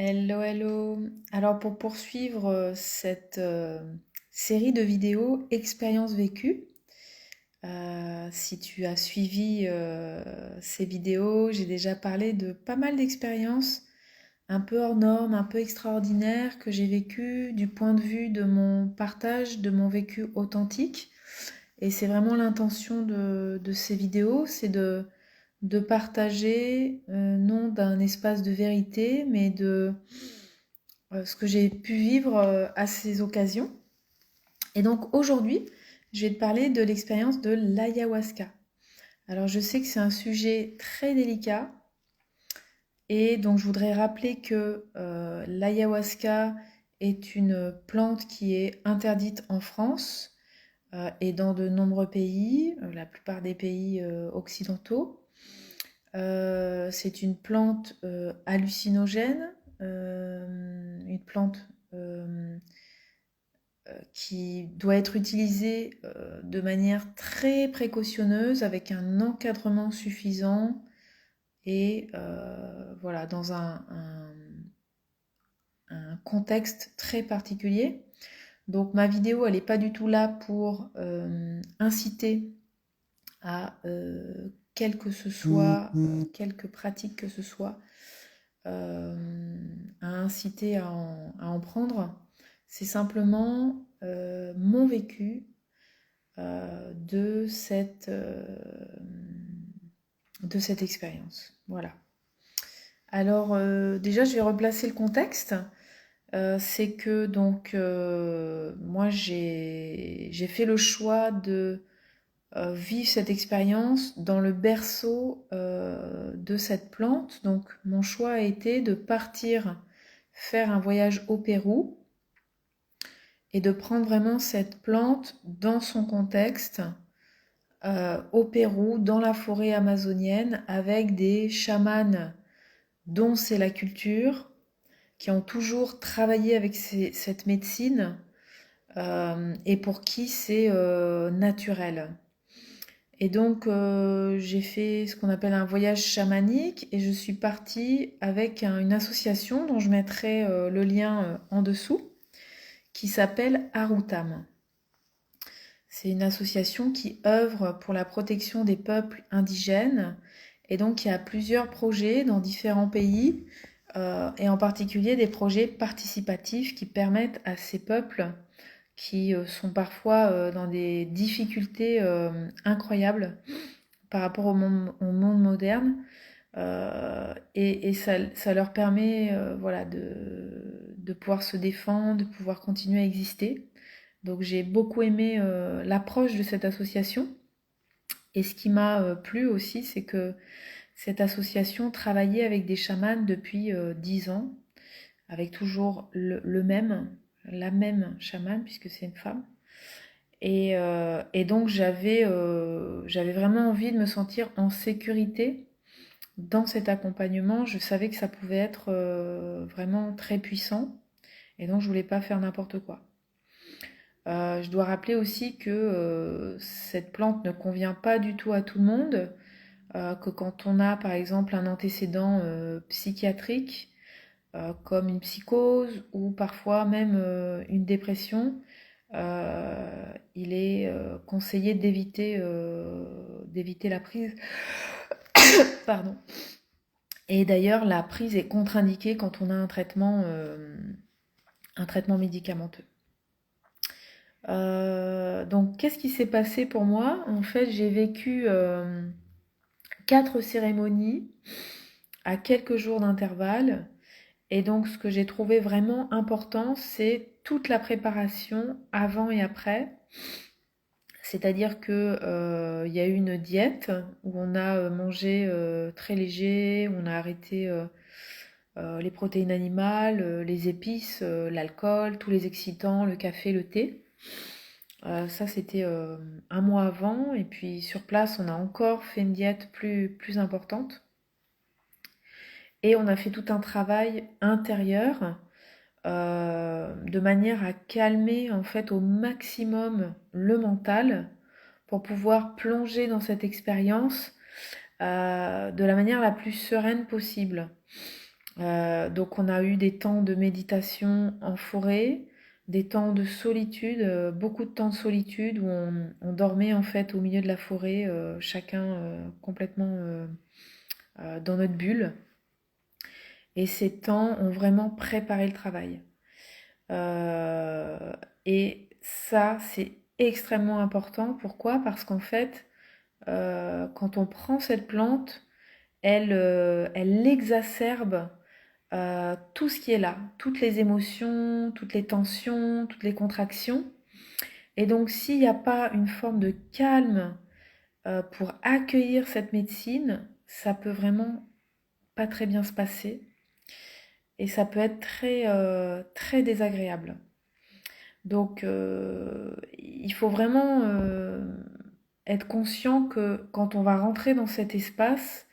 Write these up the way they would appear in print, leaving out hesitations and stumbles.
Hello, hello. Alors pour poursuivre cette série de vidéos expériences vécues, si tu as suivi ces vidéos, j'ai déjà parlé de pas mal d'expériences un peu hors normes, un peu extraordinaires que j'ai vécues du point de vue de mon partage, de mon vécu authentique. Et c'est vraiment l'intention de ces vidéos, c'est de partager, non d'un espace de vérité, mais de ce que j'ai pu vivre à ces occasions. Et donc aujourd'hui, je vais te parler de l'expérience de l'ayahuasca. Alors je sais que c'est un sujet très délicat et donc je voudrais rappeler que l'ayahuasca est une plante qui est interdite en France et dans de nombreux pays, la plupart des pays occidentaux. C'est une plante hallucinogène, une plante qui doit être utilisée de manière très précautionneuse, avec un encadrement suffisant et voilà, dans un contexte très particulier. Donc ma vidéo, elle n'est pas du tout là pour inciter à quel que ce soit, quelque pratique que ce soit, à inciter à en prendre. C'est simplement mon vécu de cette expérience. Voilà. Alors déjà, je vais replacer le contexte. C'est que donc moi j'ai fait le choix de vivre cette expérience dans le berceau de cette plante. Donc mon choix a été de partir faire un voyage au Pérou et de prendre vraiment cette plante dans son contexte au Pérou, dans la forêt amazonienne, avec des chamans dont c'est la culture, qui ont toujours travaillé avec cette médecine et pour qui c'est naturel. Et donc j'ai fait ce qu'on appelle un voyage chamanique et je suis partie avec une association dont je mettrai le lien en dessous, qui s'appelle Arutam. C'est une association qui œuvre pour la protection des peuples indigènes et donc il y a plusieurs projets dans différents pays et en particulier des projets participatifs qui permettent à ces peuples qui sont parfois dans des difficultés incroyables par rapport au monde moderne et ça leur permet voilà, de pouvoir se défendre, de pouvoir continuer à exister. Donc j'ai beaucoup aimé l'approche de cette association. Et ce qui m'a plu aussi, c'est que cette association travaillait avec des chamans depuis 10 ans, avec toujours le même, la même chamane, puisque c'est une femme. Et donc j'avais vraiment envie de me sentir en sécurité dans cet accompagnement. Je savais que ça pouvait être vraiment très puissant, et donc je voulais pas faire n'importe quoi. Je dois rappeler aussi que cette plante ne convient pas du tout à tout le monde, que quand on a par exemple un antécédent psychiatrique, comme une psychose ou parfois même une dépression, il est conseillé d'éviter la prise. Pardon. Et d'ailleurs, la prise est contre-indiquée quand on a un traitement médicamenteux. Donc, qu'est-ce qui s'est passé pour moi? En fait, j'ai vécu 4 cérémonies à quelques jours d'intervalle. Et donc, ce que j'ai trouvé vraiment important, c'est toute la préparation avant et après. C'est-à-dire que il y a eu une diète où on a mangé très léger, on a arrêté les protéines animales, les épices, l'alcool, tous les excitants, le café, le thé. Ça, c'était un mois avant. Et puis sur place, on a encore fait une diète plus importante. Et on a fait tout un travail intérieur de manière à calmer en fait au maximum le mental pour pouvoir plonger dans cette expérience de la manière la plus sereine possible. Donc on a eu des temps de méditation en forêt, des temps de solitude, beaucoup de temps de solitude où on dormait en fait au milieu de la forêt, chacun complètement dans notre bulle. Et ces temps ont vraiment préparé le travail. Euh, et ça, c'est extrêmement important. Pourquoi? Parce qu'en fait, quand on prend cette plante, elle exacerbe tout ce qui est là, toutes les émotions, toutes les tensions, toutes les contractions. Et donc, s'il n'y a pas une forme de calme pour accueillir cette médecine, ça peut vraiment pas très bien se passer et ça peut être très désagréable. Donc, il faut vraiment être conscient que quand on va rentrer dans cet espace,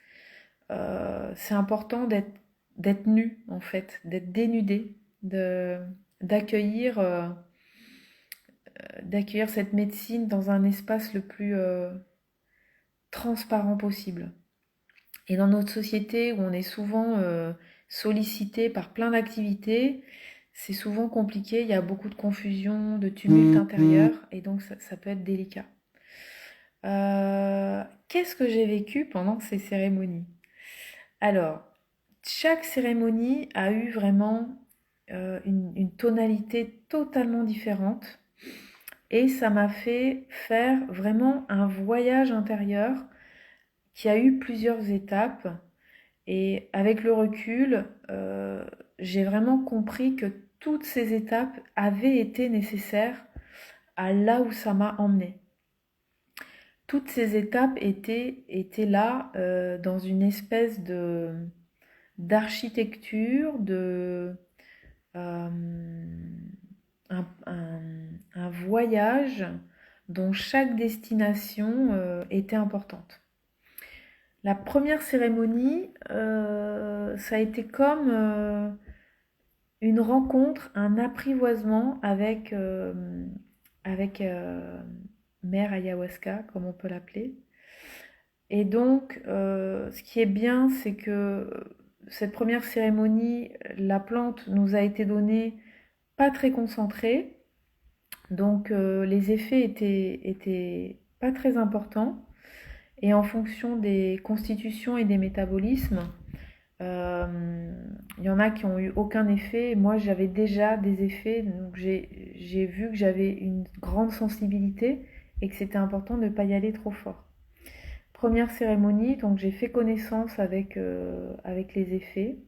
c'est important d'être nu, en fait, d'être dénudé, de, d'accueillir, euh, d'accueillir cette médecine dans un espace le plus transparent possible. Et dans notre société où on est souvent sollicité par plein d'activités, c'est souvent compliqué, il y a beaucoup de confusion, de tumulte intérieur, et donc ça peut être délicat. Qu'est-ce que j'ai vécu pendant ces cérémonies? Alors, chaque cérémonie a eu vraiment une tonalité totalement différente, et ça m'a fait faire vraiment un voyage intérieur qui a eu plusieurs étapes. Et avec le recul, j'ai vraiment compris que toutes ces étapes avaient été nécessaires à là où ça m'a emmené. Toutes ces étapes étaient là dans une espèce d'architecture, euh, un voyage dont chaque destination était importante. La première cérémonie, ça a été comme une rencontre, un apprivoisement avec mère ayahuasca, comme on peut l'appeler. Et donc, ce qui est bien, c'est que cette première cérémonie, la plante nous a été donnée pas très concentrée, donc les effets étaient pas très importants. Et en fonction des constitutions et des métabolismes, il y en a qui ont eu aucun effet. Moi, j'avais déjà des effets, donc j'ai vu que j'avais une grande sensibilité et que c'était important de ne pas y aller trop fort. Première cérémonie, donc j'ai fait connaissance avec les effets.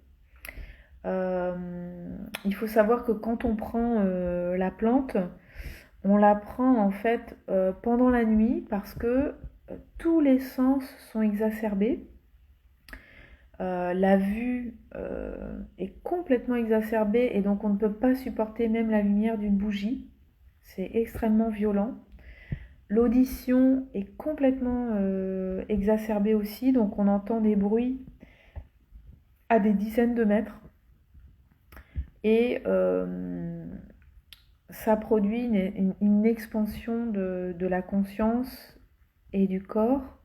Il faut savoir que quand on prend la plante, on la prend en fait pendant la nuit parce que tous les sens sont exacerbés. La vue est complètement exacerbée et donc on ne peut pas supporter même la lumière d'une bougie. C'est extrêmement violent. L'audition est complètement exacerbée aussi, donc on entend des bruits à des dizaines de mètres. Et ça produit une expansion de la conscience et du corps,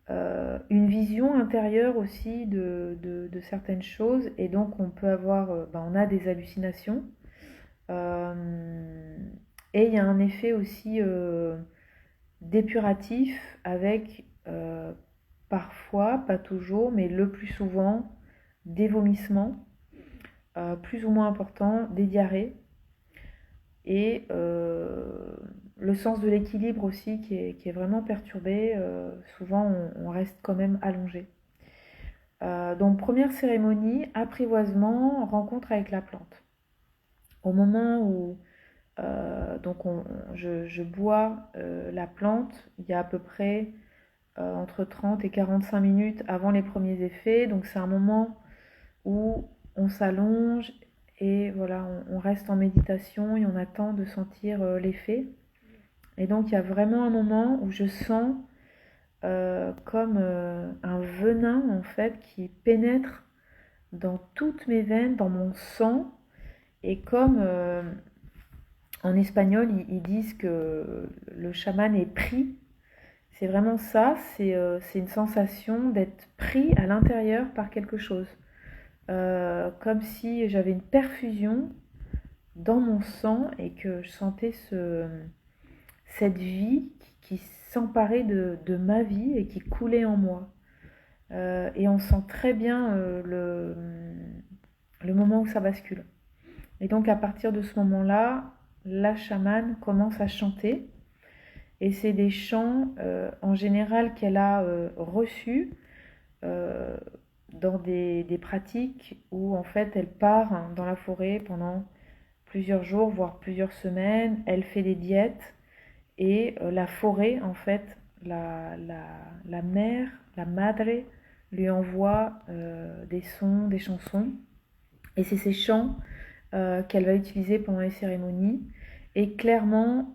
une vision intérieure aussi de certaines choses, et donc on peut avoir, on a des hallucinations, euh, et il y a un effet aussi dépuratif avec parfois, pas toujours, mais le plus souvent, des vomissements plus ou moins importants, des diarrhées, et le sens de l'équilibre aussi qui est vraiment perturbé. Souvent, on reste quand même allongé. Donc, première cérémonie, apprivoisement, rencontre avec la plante. Au moment où donc je bois la plante, il y a à peu près entre 30 et 45 minutes avant les premiers effets. Donc, c'est un moment où on s'allonge et voilà, on reste en méditation et on attend de sentir l'effet. Et donc, il y a vraiment un moment où je sens comme un venin en fait qui pénètre dans toutes mes veines, dans mon sang. Et comme en espagnol, ils disent que le chaman est pris, c'est vraiment ça, c'est une sensation d'être pris à l'intérieur par quelque chose. comme si j'avais une perfusion dans mon sang et que je sentais cette vie qui s'emparait de ma vie et qui coulait en moi. Et on sent très bien le moment où ça bascule. Et donc à partir de ce moment-là, la chamane commence à chanter. Et c'est des chants en général qu'elle a reçus euh, dans des pratiques où en fait elle part dans la forêt pendant plusieurs jours, voire plusieurs semaines. Elle fait des diètes et la forêt, en fait, la mère, la madre, lui envoie des sons, des chansons. Et c'est ces chants qu'elle va utiliser pendant les cérémonies. Et clairement,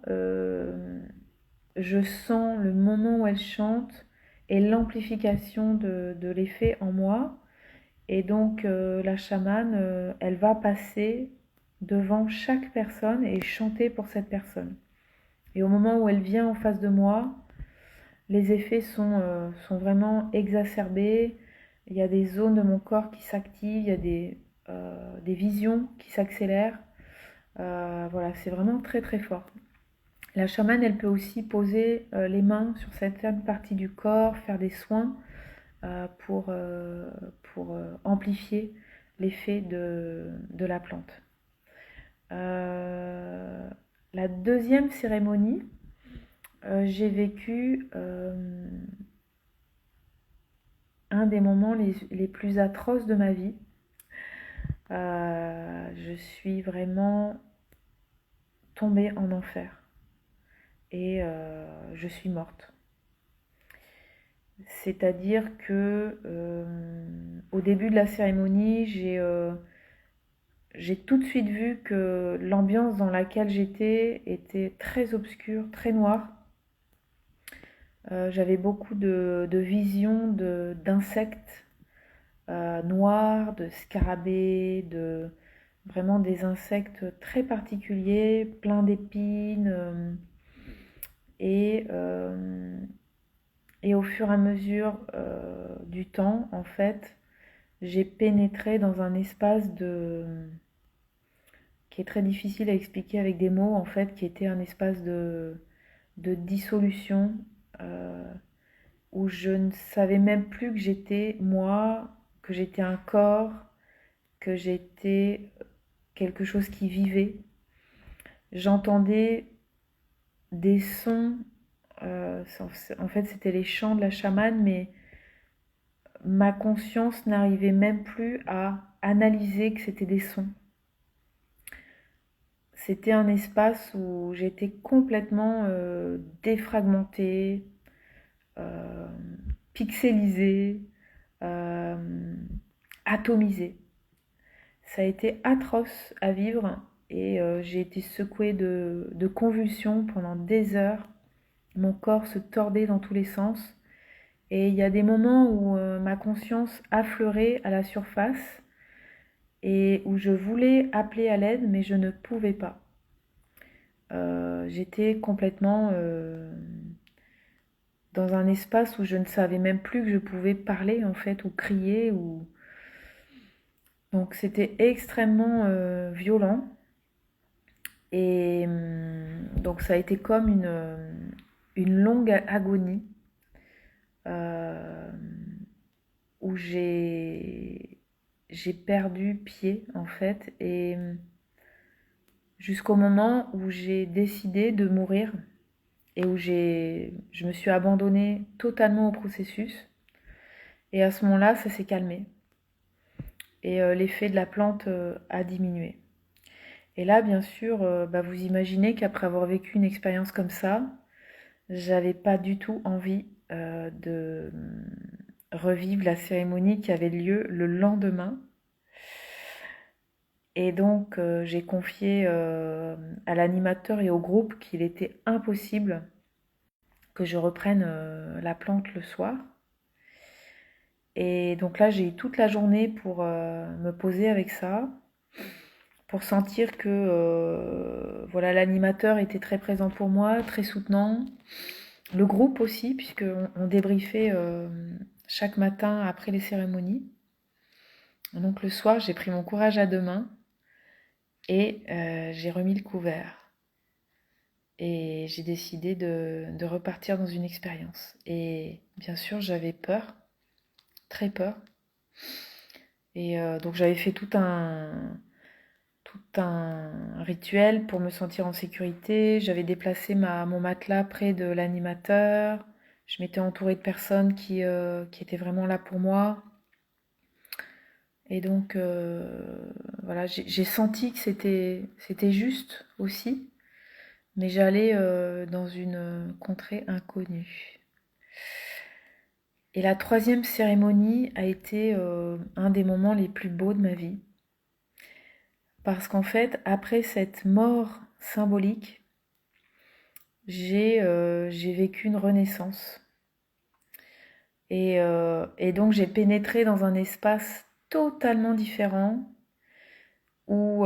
je sens le moment où elle chante et l'amplification de l'effet en moi. Et donc, la chamane, elle va passer devant chaque personne et chanter pour cette personne. Et au moment où elle vient en face de moi, les effets sont vraiment exacerbés. Il y a des zones de mon corps qui s'activent, il y a des visions qui s'accélèrent. Voilà, c'est vraiment très très fort. La chamane, elle peut aussi poser les mains sur certaines parties du corps, faire des soins pour amplifier l'effet de la plante. Euh, la deuxième cérémonie, j'ai vécu un des moments les plus atroces de ma vie. Je suis vraiment tombée en enfer et je suis morte. C'est-à-dire que au début de la cérémonie, j'ai tout de suite vu que l'ambiance dans laquelle j'étais était très obscure, très noire. J'avais beaucoup de visions d'insectes noirs, de scarabées, vraiment des insectes très particuliers, pleins d'épines. Et, euh, et au fur et à mesure du temps, en fait, j'ai pénétré dans un espace qui est très difficile à expliquer avec des mots, en fait, qui était un espace de dissolution, euh, où je ne savais même plus que j'étais moi, que j'étais un corps, que j'étais quelque chose qui vivait. J'entendais des sons, en fait c'était les chants de la chamane, mais ma conscience n'arrivait même plus à analyser que c'était des sons. C'était un espace où j'étais complètement défragmentée, euh, pixelisée, euh, atomisée. Ça a été atroce à vivre et j'ai été secouée de convulsions pendant des heures. Mon corps se tordait dans tous les sens. Et il y a des moments où ma conscience affleurait à la surface et où je voulais appeler à l'aide, mais je ne pouvais pas. J'étais complètement dans un espace où je ne savais même plus que je pouvais parler en fait, ou crier. Donc c'était extrêmement violent. Et donc ça a été comme une longue agonie euh, où j'ai perdu pied en fait et jusqu'au moment où j'ai décidé de mourir et où je me suis abandonnée totalement au processus et à ce moment-là ça s'est calmé et l'effet de la plante a diminué. Et là bien sûr bah, vous imaginez qu'après avoir vécu une expérience comme ça, j'avais pas du tout envie de revivre la cérémonie qui avait lieu le lendemain. Et donc, j'ai confié à l'animateur et au groupe qu'il était impossible que je reprenne la plante le soir. Et donc là, j'ai eu toute la journée pour me poser avec ça, pour sentir que voilà, l'animateur était très présent pour moi, très soutenant. Le groupe aussi, puisqu'on débriefait chaque matin après les cérémonies. Donc le soir, j'ai pris mon courage à deux mains et j'ai remis le couvert. Et j'ai décidé de repartir dans une expérience. Et bien sûr, j'avais peur, très peur. Et donc j'avais fait tout un rituel pour me sentir en sécurité. J'avais déplacé mon matelas près de l'animateur. Je m'étais entourée de personnes qui étaient vraiment là pour moi. Et donc, voilà, j'ai senti que c'était juste aussi, mais j'allais dans une contrée inconnue. Et la troisième cérémonie a été un des moments les plus beaux de ma vie. Parce qu'en fait, après cette mort symbolique, j'ai vécu une renaissance. Et donc j'ai pénétré dans un espace totalement différent où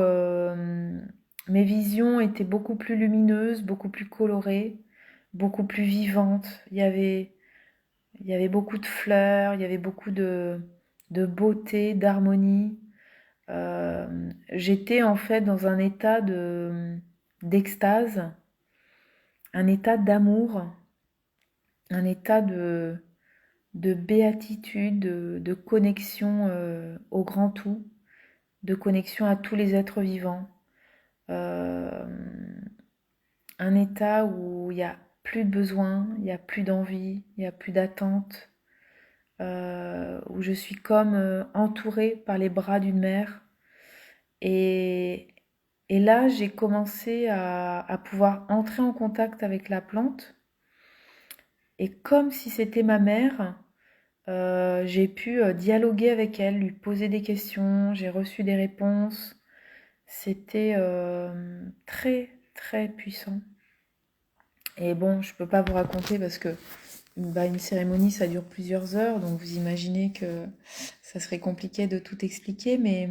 mes visions étaient beaucoup plus lumineuses, beaucoup plus colorées, beaucoup plus vivantes. Il y avait beaucoup de fleurs, il y avait beaucoup de beauté, d'harmonie. J'étais en fait dans un état d'extase, un état d'amour, un état de béatitude, de connexion au grand tout, de connexion à tous les êtres vivants. Euh, un état où il n'y a plus de besoin, il n'y a plus d'envie, il n'y a plus d'attente, où je suis comme entourée par les bras d'une mère. Et, et là, j'ai commencé à pouvoir entrer en contact avec la plante. Et comme si c'était ma mère, j'ai pu dialoguer avec elle, lui poser des questions, j'ai reçu des réponses. C'était très, très puissant. Et bon, je peux pas vous raconter parce que une cérémonie, ça dure plusieurs heures, donc vous imaginez que ça serait compliqué de tout expliquer, mais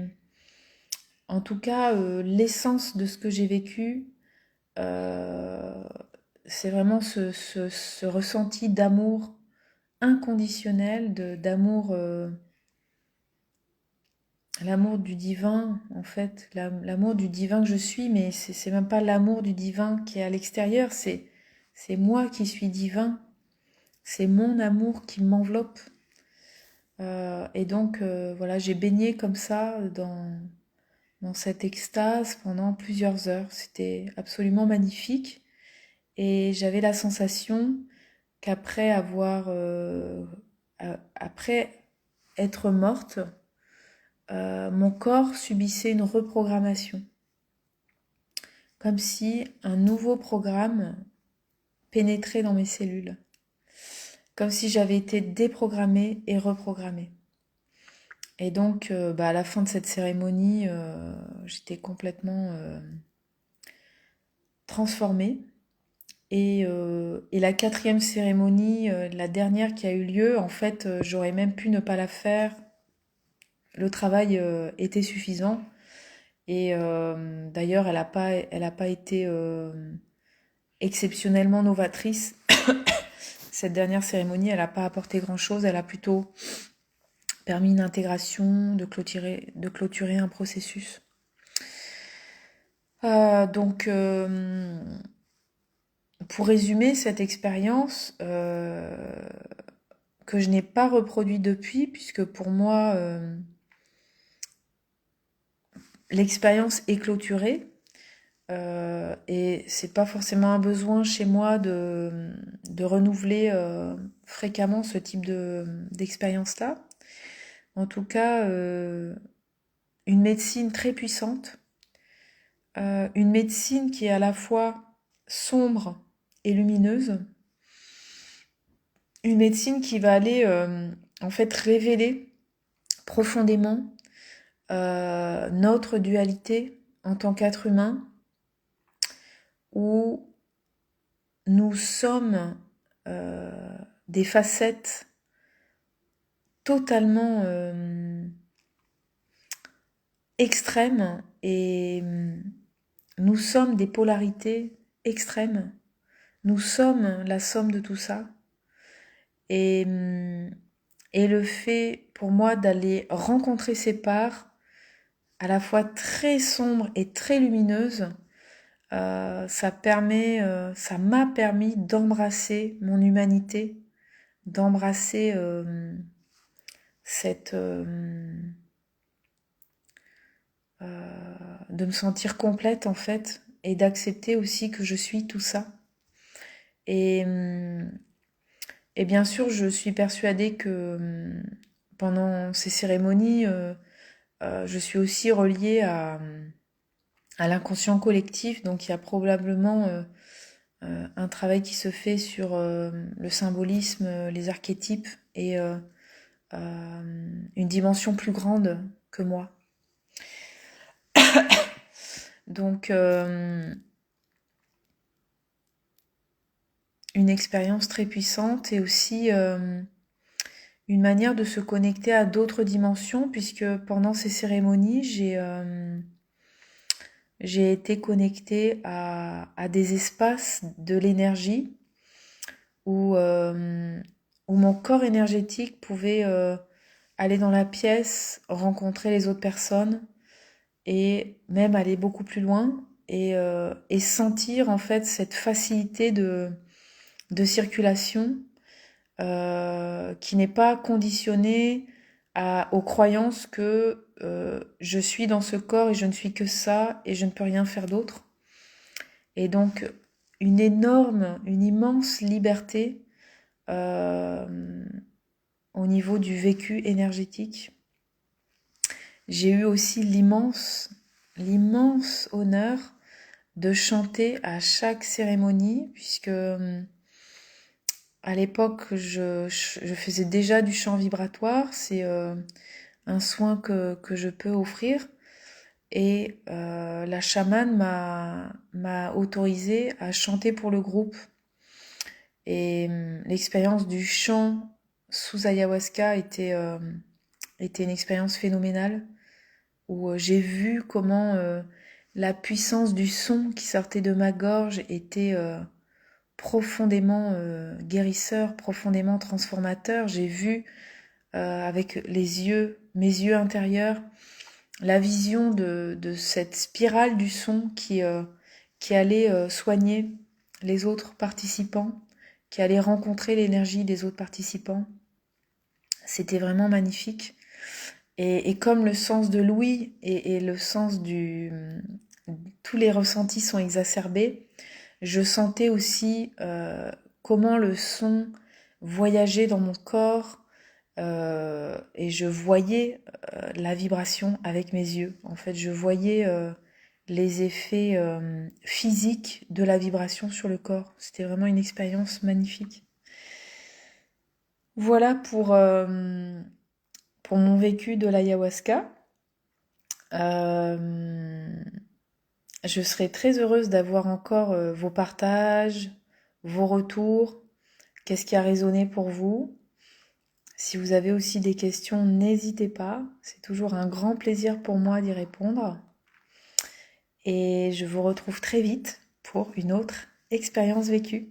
en tout cas, l'essence de ce que j'ai vécu, euh, c'est vraiment ce ressenti d'amour inconditionnel, d'amour, l'amour du divin, en fait, l'amour du divin que je suis, mais c'est même pas l'amour du divin qui est à l'extérieur, c'est moi qui suis divin, c'est mon amour qui m'enveloppe. Et donc, voilà, j'ai baigné comme ça dans cette extase pendant plusieurs heures. C'était absolument magnifique. Et j'avais la sensation qu'après après être morte, mon corps subissait une reprogrammation. Comme si un nouveau programme pénétrait dans mes cellules. Comme si j'avais été déprogrammée et reprogrammée. Et donc, à la fin de cette cérémonie, j'étais complètement transformée. Et la quatrième cérémonie, la dernière qui a eu lieu, en fait, j'aurais même pu ne pas la faire. Le travail était suffisant. Et d'ailleurs, elle a pas été exceptionnellement novatrice. Cette dernière cérémonie, elle n'a pas apporté grand-chose. Elle a plutôt permis une intégration, de clôturer un processus. Donc, pour résumer cette expérience que je n'ai pas reproduite depuis, puisque pour moi, l'expérience est clôturée. Et c'est pas forcément un besoin chez moi de renouveler fréquemment ce type d'expérience-là. En tout cas, une médecine très puissante, une médecine qui est à la fois sombre et lumineuse, une médecine qui va aller en fait révéler profondément notre dualité en tant qu'être humain, où nous sommes des facettes totalement extrêmes et nous sommes des polarités extrêmes. Nous sommes la somme de tout ça. Et Et le fait pour moi d'aller rencontrer ces parts, à la fois très sombres et très lumineuses, ça m'a permis d'embrasser mon humanité, d'embrasser cette, de me sentir complète en fait, et d'accepter aussi que je suis tout ça. Et, et bien sûr, je suis persuadée que pendant ces cérémonies, je suis aussi reliée à l'inconscient collectif, donc il y a probablement un travail qui se fait sur le symbolisme, les archétypes et une dimension plus grande que moi. Donc une expérience très puissante et aussi une manière de se connecter à d'autres dimensions, puisque pendant ces cérémonies, j'ai été connectée à des espaces de l'énergie où mon corps énergétique pouvait aller dans la pièce, rencontrer les autres personnes et même aller beaucoup plus loin et sentir en fait cette facilité de circulation qui n'est pas conditionnée aux croyances que je suis dans ce corps et je ne suis que ça et je ne peux rien faire d'autre. Et donc une immense liberté au niveau du vécu énergétique. J'ai eu aussi l'immense honneur de chanter à chaque cérémonie, puisque à l'époque, je faisais déjà du chant vibratoire. C'est un soin que je peux offrir. Et la chamane m'a autorisée à chanter pour le groupe. Et l'expérience du chant sous ayahuasca était une expérience phénoménale où j'ai vu comment la puissance du son qui sortait de ma gorge était profondément guérisseur, profondément transformateur. J'ai vu avec mes yeux intérieurs, la vision de cette spirale du son qui allait soigner les autres participants, qui allait rencontrer l'énergie des autres participants. C'était vraiment magnifique. Et comme le sens de l'ouïe et le sens tous les ressentis sont exacerbés, je sentais aussi comment le son voyageait dans mon corps et je voyais la vibration avec mes yeux. En fait, je voyais les effets physiques de la vibration sur le corps. C'était vraiment une expérience magnifique. Voilà pour mon vécu de l'ayahuasca. Je serais très heureuse d'avoir encore vos partages, vos retours, qu'est-ce qui a résonné pour vous. Si vous avez aussi des questions, n'hésitez pas. C'est toujours un grand plaisir pour moi d'y répondre. Et je vous retrouve très vite pour une autre expérience vécue.